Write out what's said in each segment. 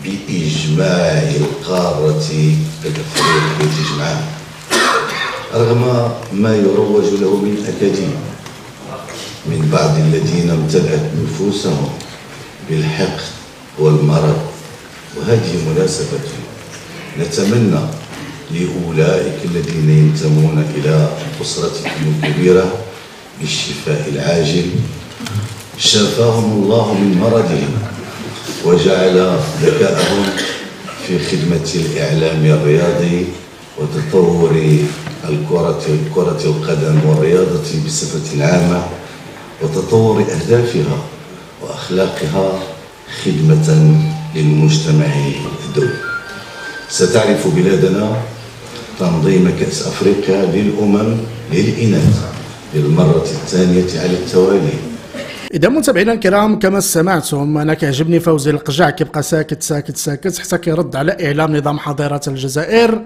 بإجماع القارة الأفريقية جمعاء، رغم ما يروج له من أكاذيب من بعض الذين امتلأت نفوسهم بالحقد والمرض. وهذه مناسبة نتمنى لأولئك الذين ينتمون إلى أسرتكم الكبيرة بالشفاء العاجل، شفاهم الله من مرضهم وجعل ذكاءهم في خدمة الإعلام الرياضي وتطور كرة القدم والرياضة بصفة عامة، وتطور أهدافها وأخلاقها خدمة للمجتمع الدولي. ستعرف بلادنا تنظيم كأس أفريقيا للأمم للإناث للمرة الثانية على التوالي. إذا متابعينا الكرام كما سمعتم، أنا كيعجبني فوزي القجع كيبقى ساكت ساكت ساكت حتى كيرد على إعلام نظام حضارة الجزائر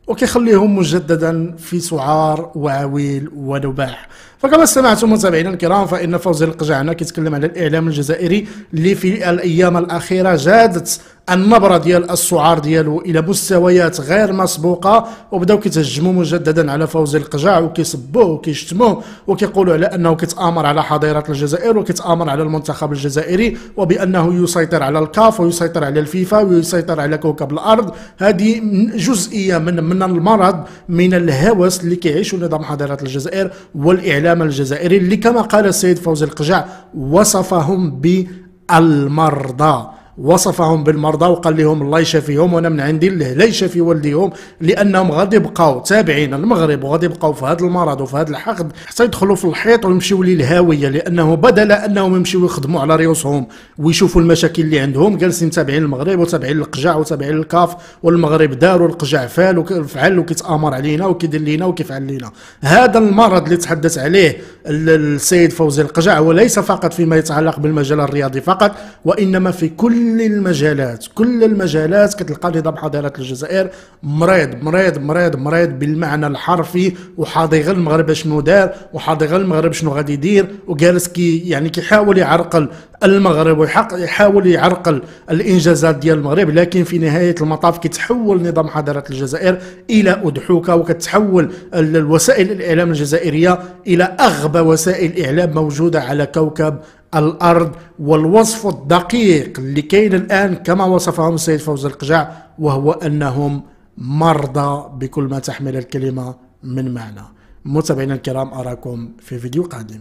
وكيخليهم مجددا في سعار وعويل ونباح. فكما سمعتم متابعينا الكرام، فإن فوزي القجع هنا كيتكلم على الإعلام الجزائري اللي في الأيام الأخيرة جادت النبرة ديال السعار ديالو إلى مستويات غير مسبوقة، وبداو كيتهجموا مجددا على فوزي القجع وكيسبوه وكيشتموه وكيقولوا على أنه كيتآمر على حضارة الجزائر وكيتآمر على المنتخب الجزائري، وبأنه يسيطر على الكاف ويسيطر على الفيفا ويسيطر على كوكب الأرض. هذه جزئية من المرض، من الهوس اللي كيعيشوا نظام حضارة الجزائر والإعلام الجزائري، اللي كما قال السيد فوزي القجع وصفهم بالمرضى، وصفهم بالمرضى وقال لهم الله يشافيهم، وانا من عندي لا يشافي والديهم، لانهم غادي يبقاو تابعين المغرب وغادي يبقاو في هذا المرض وفي هذا الحقد حتى يدخلوا في الحيط ويمشيو للهاويه، لانه بدل انهم يمشيو يخدموا على ريوسهم ويشوفوا المشاكل اللي عندهم جالسين تابعين المغرب وتابعين القجع وتابعين الكاف، والمغرب دار والقجع فعل وفعل وكيتامر علينا وكيدير لينا وكيفعل لينا. هذا المرض اللي تحدث عليه السيد فوزي القجع وليس فقط فيما يتعلق بالمجال الرياضي فقط، وانما في كل المجالات كتلقى نظام حضارة الجزائر مريض مريض مريض مريض بالمعنى الحرفي، وحاضي غير المغرب شنو دار وحاضي غير المغرب شنو غادي يدير، وجالس كيحاول يعرقل المغرب ويحاول يعرقل الانجازات ديال المغرب، لكن في نهايه المطاف كيتحول نظام حضاره الجزائر الى اضحوكه، وكتحول الوسائل الاعلام الجزائريه الى اغبى وسائل الاعلام موجوده على كوكب الأرض. والوصف الدقيق اللي كاين الآن كما وصفهم السيد فوزي القجع، وهو أنهم مرضى بكل ما تحمل الكلمة من معنى. متابعينا الكرام، أراكم في فيديو قادم.